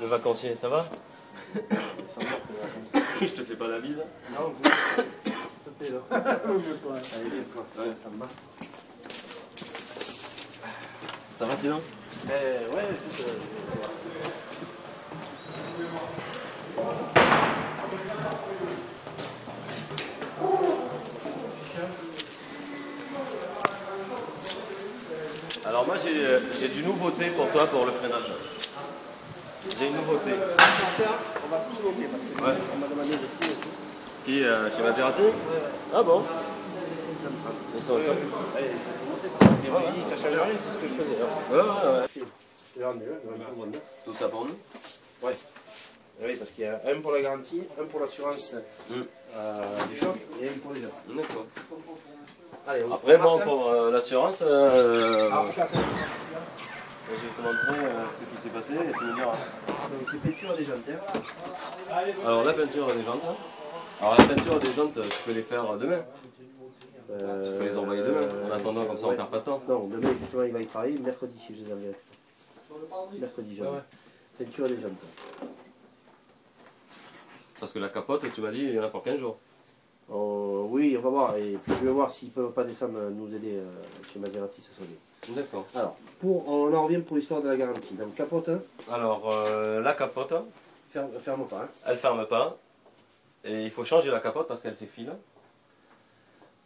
Le vacancier, ça va? Je te fais pas la bise. Non, s'il te plaît là. Allez, viens, Ça va sinon? Ouais, Alors moi j'ai du nouveauté pour toi pour le freinage. J'ai une nouveauté. on va tout monter parce que Ouais. on m'a demandé de tout et tout. Qui chez Maserati? Ah bon? Ils sont ensemble. Allez, et moi j'ai dit ça change rien, c'est ce que je faisais. Ouais. Tout ça pour nous? Ouais. Oui, parce qu'il y a un pour la garantie, un pour l'assurance du choc et un pour les gens. D'accord. Allez, Après bon pour l'assurance, Alors, je vais te montrer ce qui s'est passé et tu me diras. donc c'est peinture des jantes. Alors la peinture des jantes. Alors la peinture des jantes, tu peux les faire demain. Tu peux les envoyer demain. En attendant comme ça on perd pas de temps. Non, demain justement il va y travailler, mercredi si je les enverrai. Mercredi, janvier. Peinture des jantes. Parce que la capote, tu m'as dit, il y en a pour 15 jours. Oui, on va voir. Et puis je vais voir s'ils ne peuvent pas descendre nous aider chez Maserati, ça serait bien. D'accord. Alors, on en revient pour l'histoire de la garantie. Donc capote, Alors la capote, ferme pas. Hein. elle ferme pas. Et il faut changer la capote parce qu'elle s'effile.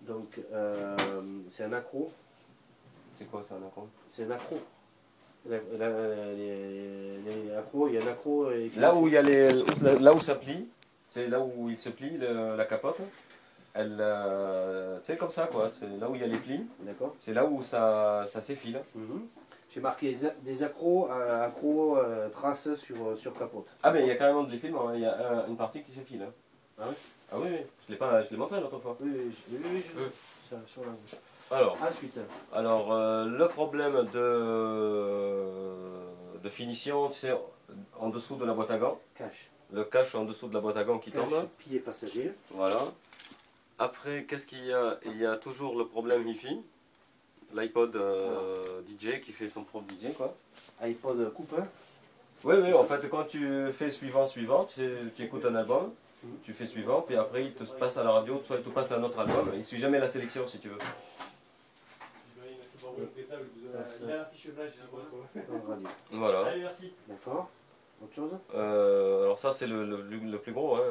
Donc c'est un accro. C'est quoi ça, un accro? C'est un accro. Les accros, il y a un accro. Là où il y a là où ça plie, c'est là où il se plie la capote. Elle, tu sais comme ça quoi. C'est là où il y a les plis. D'accord. C'est là où ça s'effile. J'ai marqué des accros, traces sur capote. Ah mais il y a carrément de l'effile, hein. Il y a une partie qui s'effile. Hein. Ah oui. Ah oui, oui. Je l'ai montré l'autre fois. Oui, ça, sur la gauche. Alors, Ensuite. Alors le problème de finition, tu sais, en dessous de la boîte à gants. Cache. Le cache en dessous de la boîte à gants qui tombe. Pied passager. Voilà. Après, qu'est-ce qu'il y a? Il y a toujours le problème Hi-Fi. L'iPod DJ qui fait son propre DJ quoi. iPod coupe. Hein. Oui, oui, en fait quand tu fais suivant, tu écoutes un album, tu fais suivant, puis après il te passe à la radio, soit il te passe à un autre album, il ne suit jamais la sélection si tu veux. Voilà. Allez, merci. D'accord. Autre chose? Alors ça c'est le plus gros. Hein.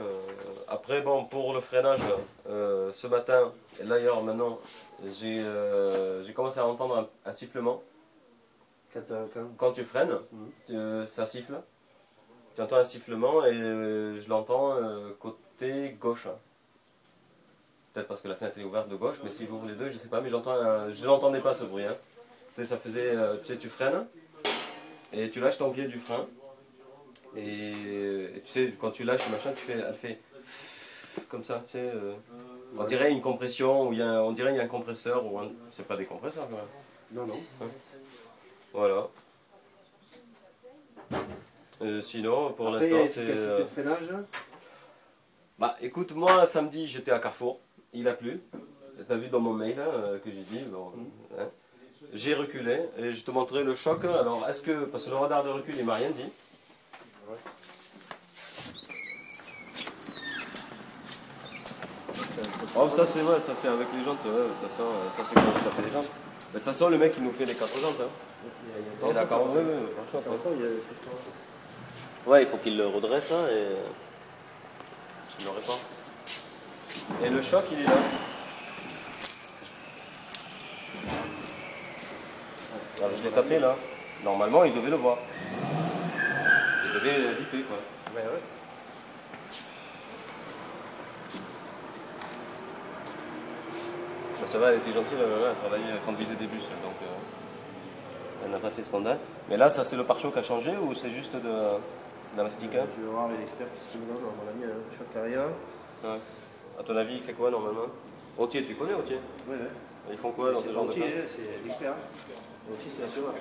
Après bon pour le freinage, ce matin, et d'ailleurs maintenant, j'ai commencé à entendre un sifflement. Quand tu freines, ça siffle. Tu entends un sifflement et je l'entends côté gauche. Peut-être parce que la fenêtre est ouverte de gauche, mais si j'ouvre les deux, je sais pas, mais je n'entendais pas ce bruit. Hein. Tu sais, ça faisait, tu sais, tu freines et tu lâches ton pied du frein. Et tu sais, quand tu lâches le machin, elle fait comme ça, tu sais. On dirait une compression, ou on dirait qu'il y a un compresseur, ou c'est pas des compresseurs quand même. Non, non. Hein. Voilà. Sinon, pour l'instant, c'est. Freinage. Bah écoute, moi samedi j'étais à Carrefour, il a plu. Tu as vu dans mon mail hein, que j'ai dit. Bon, hein. J'ai reculé et je te montrerai le choc. Alors est-ce que. Parce que le radar de recul il m'a rien dit. Oh, ça c'est avec les jantes, de toute façon, ça c'est quand tu as fait les jantes. Mais de toute façon le mec il nous fait les 4 jantes. Hein. Il a 40 ouais, il faut qu'il le redresse hein, et il l'aurait pas. Et le choc il est là. Alors, je l'ai tapé là. Normalement il devait le voir. Il devait biper quoi. Ouais, ouais. Ça va, elle était gentille, elle travaillait, elle conduisait des bus, donc elle n'a pas fait scandale. Mais là, ça c'est le pare-choc qui a changé ou c'est juste de la mastic hein? Je vais voir avec l'expert qui se mélange, à mon avis, un choc carrière. Ouais. À ton avis, il fait quoi normalement? Autier, tu connais Autier? Oui, oui. Ils font quoi dans ce genre de cas? C'est l'expert. Autier, c'est l'assureur.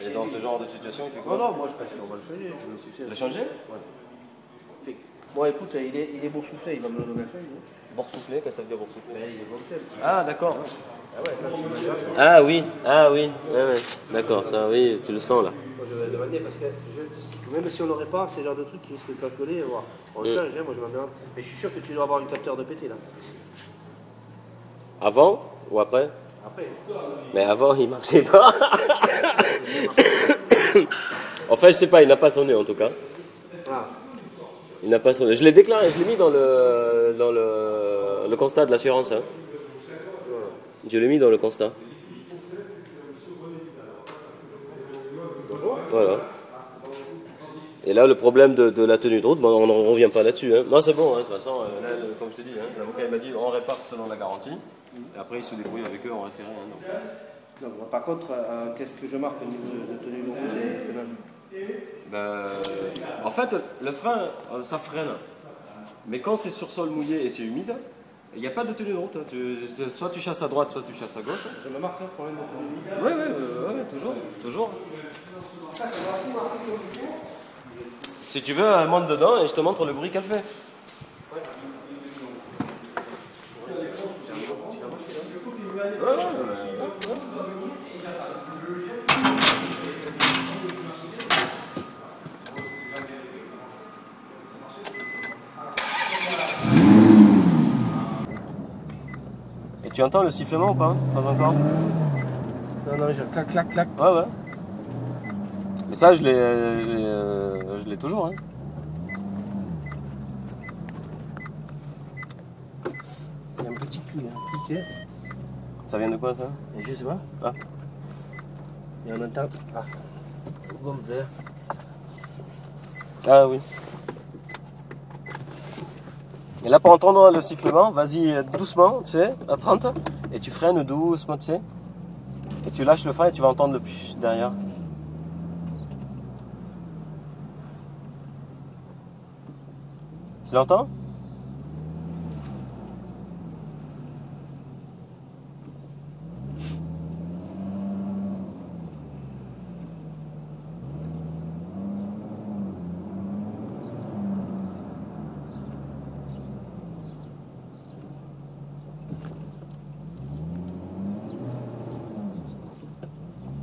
Et dans ce genre de situation, il fait quoi? Non, non, moi je pense qu'on va le changer. Je vais le pousser. Le changer? Ouais. Bon, écoute, il est boursouflé, il va me le donner. Boursouflé, qu'est-ce que ça veut dire boursouflé? Il est gonflé un petit peu. Ah, d'accord. Ah ouais, attends, c'est mal. Ah oui, ah oui. Ouais, ouais. D'accord, ça oui, tu le sens là. Moi, je vais demander parce que je t'explique, même si on n'aurait pas, c'est le genre de truc qui risque de calculer, on change, hein, moi je m'en demande. Mais je suis sûr que tu dois avoir un capteur de pété là. Avant ou après? Après. Mais avant, il marchait pas. Enfin, je sais pas, il n'a pas sonné en tout cas. Ah. Il n'a pas sonné. Je l'ai déclaré, je l'ai mis dans le constat de l'assurance. Hein. Je l'ai mis dans le constat. Voilà. Et là, le problème de la tenue de route, bon, on n'en revient pas là-dessus. Hein. Non, c'est bon, hein, de toute façon, là, comme je te dis, hein, l'avocat m'a dit on répare selon la garantie. Et après, il se débrouille avec eux en référé. Hein, donc. Non, par contre, qu'est-ce que je marque au niveau de tenue de route et de freinage? En fait, le frein, ça freine. Mais quand c'est sur sol mouillé et c'est humide, il n'y a pas de tenue de route. Hein. Soit tu chasses à droite, soit tu chasses à gauche. Je me marque, hein, problème de tenue de route. Oui, toujours, toujours. Si tu veux, elle monte dedans et je te montre le bruit qu'elle fait. Et tu entends le sifflement ou pas? Pas encore? Non, j'ai clac, clac, clac. Ouais. Mais ça, je l'ai toujours. Hein. Il y a un petit cliquet. Ça vient de quoi ça? Et je sais pas. Ah. Et en entend. Ah. Gomme vert. Ah oui. Et là, pour entendre le sifflement, vas-y doucement, tu sais, à 30, et tu freines doucement, tu sais. Et tu lâches le frein et tu vas entendre le psh derrière. Tu l'entends?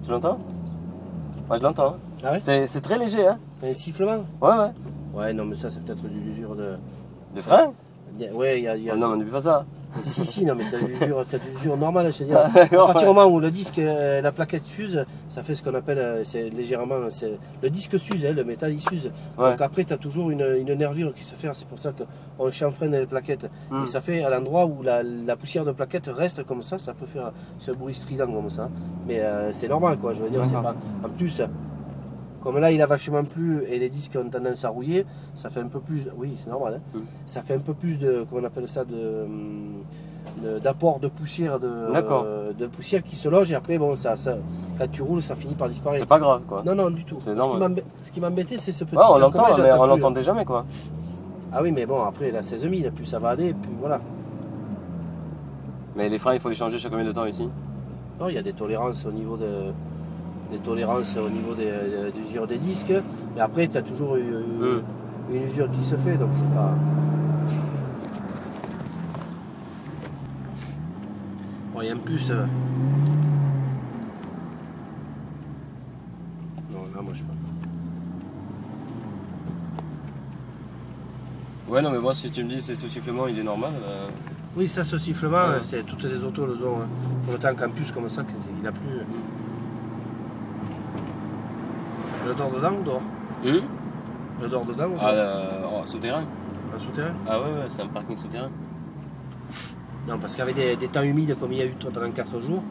Tu l'entends? Moi je l'entends. Hein. Ah ouais? C'est très léger, hein? Un sifflement? Ouais. Ouais, non, mais ça, c'est peut-être de l'usure de. De frein? Ouais, il y a. Oh non, mais ne dis pas ça. Si, non, mais t'as de l'usure normale, je veux dire. À partir du moment où le disque, la plaquette s'use, ça fait ce qu'on appelle, c'est légèrement, le disque s'use, hein, le métal il s'use. Ouais. Donc après, tu as toujours une nervure qui se fait, c'est pour ça qu'on chanfreine les plaquettes. Et ça fait à l'endroit où la poussière de plaquette reste comme ça peut faire ce bruit strident comme ça. Mais c'est normal, quoi, je veux dire, c'est pas. En plus, comme là il a vachement plu et les disques ont tendance à rouiller, ça fait un peu plus, oui c'est normal, hein, ça fait un peu plus de, comment on appelle ça, d'apport de poussière, de poussière qui se loge et après bon, quand tu roules ça finit par disparaître. C'est pas grave quoi. Non du tout. C'est normal. Ce qui m'embêtait c'est ce petit. Ouais, on l'entend, mais on l'entendait jamais quoi. Ah oui mais bon après la 16 000, plus ça va aller, puis voilà. Mais les freins il faut les changer chaque combien de temps ici? Non, il y a des tolérances au niveau des usures des disques, mais après tu as toujours une usure qui se fait, donc c'est pas. Bon, il y a un plus. Non, là moi je sais pas. Ouais, non, mais moi si tu me dis c'est ce sifflement il est normal. Oui, ça, ce sifflement, c'est toutes les autos le ont. Hein. Pour le temps qu'en plus comme ça, il n'a plus. Le dort dedans ou dehors? Le dort dedans ou dehors? Souterrain. Un souterrain? Ah ouais, c'est un parking souterrain. Non, parce qu'avec des temps humides comme il y a eu pendant 4 jours,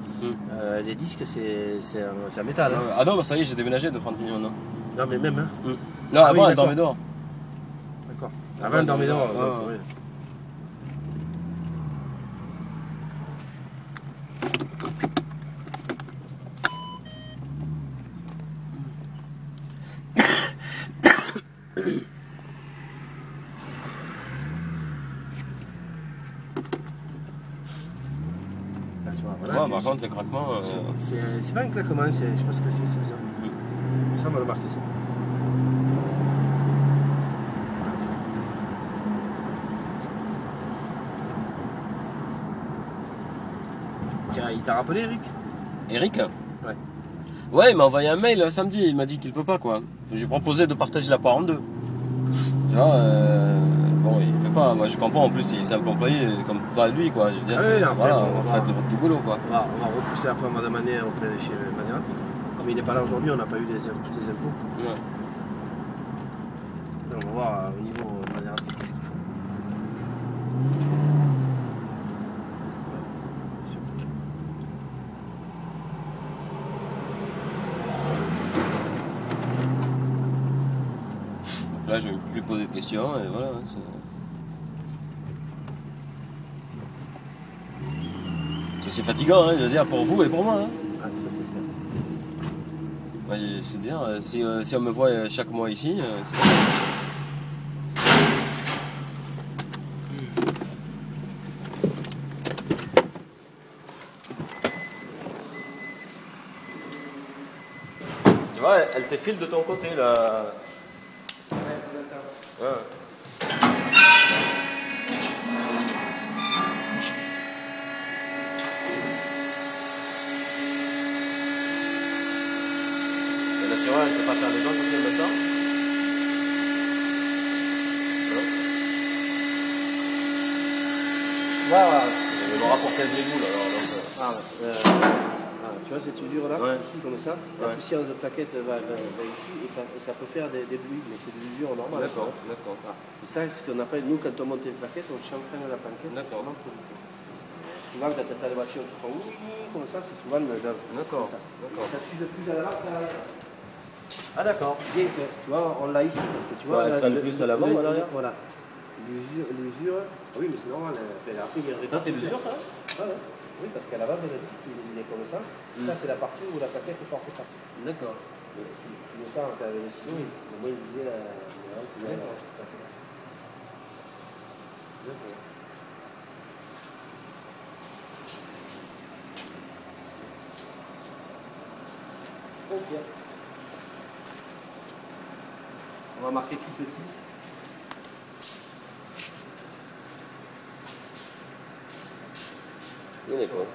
les disques c'est un métal. Hein. Ah non, bah ça y est, j'ai déménagé de Frontignan, non? Non, mais même. Hein. Non, avant elle dormait dehors. D'accord. Avant elle dormait dehors. Ouais. Voilà, par contre, les craquements. C'est pas un claquement, je sais pas ce que c'est bizarre. Ça, on va le marquer ça. il t'a rappelé, Eric? Eric? Ouais. Ouais, il m'a envoyé un mail samedi, il m'a dit qu'il peut pas quoi. Je lui ai proposé de partager la part en deux. Tu vois, bon, il peut pas. Moi je comprends, en plus il est simple employé, comme pas lui quoi. Je veux dire, Oui, après, voilà, bon, faites votre du boulot quoi. On va repousser après Madame Manet auprès de chez Maserati. Comme il n'est pas là aujourd'hui, on n'a pas eu toutes les infos. Ouais. On va voir au niveau Maserati qu'est-ce qu'il faut. Là je vais plus poser de questions et voilà. C'est fatigant, hein, je veux dire, pour vous et pour moi. Hein. Ah, ça c'est clair. Ouais, je veux dire, si on me voit chaque mois ici, c'est tu vois, elle s'effile de ton côté là. Ouais. Et là, tu vois, elle peut pas faire les gens aussi en même temps. Voilà. Je vais me rapporter les boules alors. Tu vois cette usure là, Ouais. ici comme ça, la Ouais. poussière de plaquette va ici et ça peut faire des bruits, mais c'est des usures normales. D'accord, d'accord. Et ça, c'est ce qu'on appelle, nous quand on monte une plaquette, on chanfreine la plaquette. D'accord. Souvent quand tu as les voitures qui font comme ça, c'est souvent D'accord. ça. D'accord. Ça s'use plus à l'avant qu'à l'arrière. Ah d'accord. Bien que, tu vois, on l'a ici parce que tu vois. Ouais, elle freine plus à l'avant ou à l'arrière. Voilà. L'usure, oui, mais c'est normal. Après, il y a Ça c'est l'usure ça? Ouais, ouais. Oui, parce qu'à la base, le disque il est comme ça. Ça, c'est la partie où la plaquette est portée pas. D'accord. Tu mets ça en cas de sinon, au moins il disait la. D'accord. Ok. On va marquer tout petit. Oui, d'accord.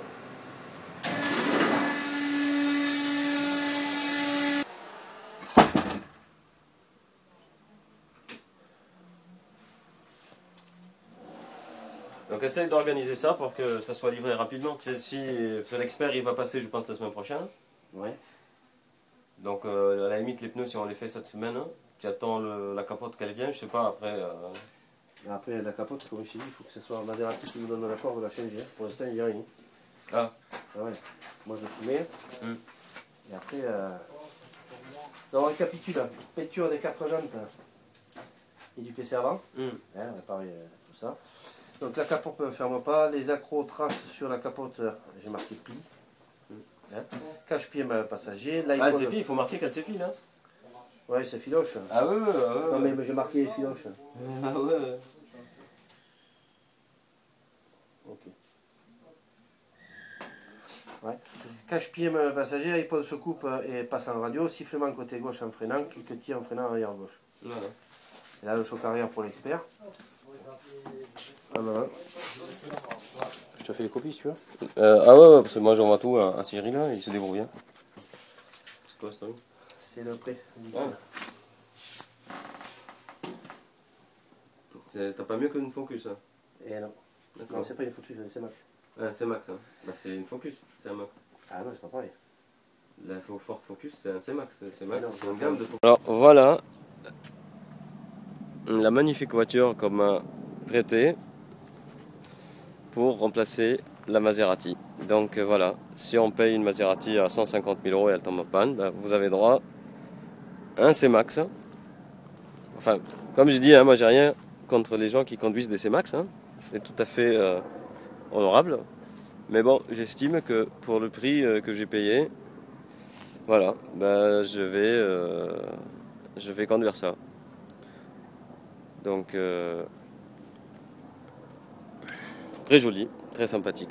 Donc essaye d'organiser ça pour que ça soit livré rapidement. Si l'expert il va passer, je pense, la semaine prochaine. Ouais. Donc à la limite les pneus si on les fait cette semaine, tu attends la capote qu'elle vienne, je sais pas après. Après la capote, comme je t'ai dit, il faut que ce soit Maserati qui nous donne l'accord de la changer. Pour l'instant, j'ai rien. Ah. Ah ouais. Moi je soumets. Et après, on récapitule. Peinture des 4 jantes et du PC avant. Hein, pareil, tout ça. Donc la capote ne ferme pas. Les accros traces sur la capote, j'ai marqué pli. Hein. Cache-pied passager. Ah, elle s'effile, il faut marquer qu'elle s'effile. Hein. Ouais, c'est filoche. Ah ouais, Non, mais j'ai marqué filoche. Ah ouais. Ok. Ouais. Cache-pied passager, iPod se coupe et passe en radio. Sifflement côté gauche en freinant. Cliquetis en freinant arrière gauche. Voilà. Et là, le choc arrière pour l'expert. Ah bah, je te fais les copies si tu veux. Ah ouais, parce que moi j'envoie tout à Cyril là, il se débrouille bien. C'est quoi ce truc? C'est le prêt. T'as pas mieux qu'une Focus hein? Et non. Non, c'est pas une Focus, c'est Max. Ah, c'est Max hein. Bah c'est une Focus, c'est un Max. Ah non, c'est pas pareil. La Ford Focus c'est un C-Max, c'est Max, non, c'est une gamme de Focus. Alors voilà la magnifique voiture qu'on m'a prêtée pour remplacer la Maserati. Donc voilà, si on paye une Maserati à 150 000 € et elle tombe en panne, bah, vous avez droit à un C-Max. Enfin, comme je dis, hein, moi j'ai rien contre les gens qui conduisent des C-Max, hein. C'est tout à fait honorable. Mais bon, j'estime que pour le prix que j'ai payé, voilà, bah, je vais conduire ça. Donc, très joli, très sympathique.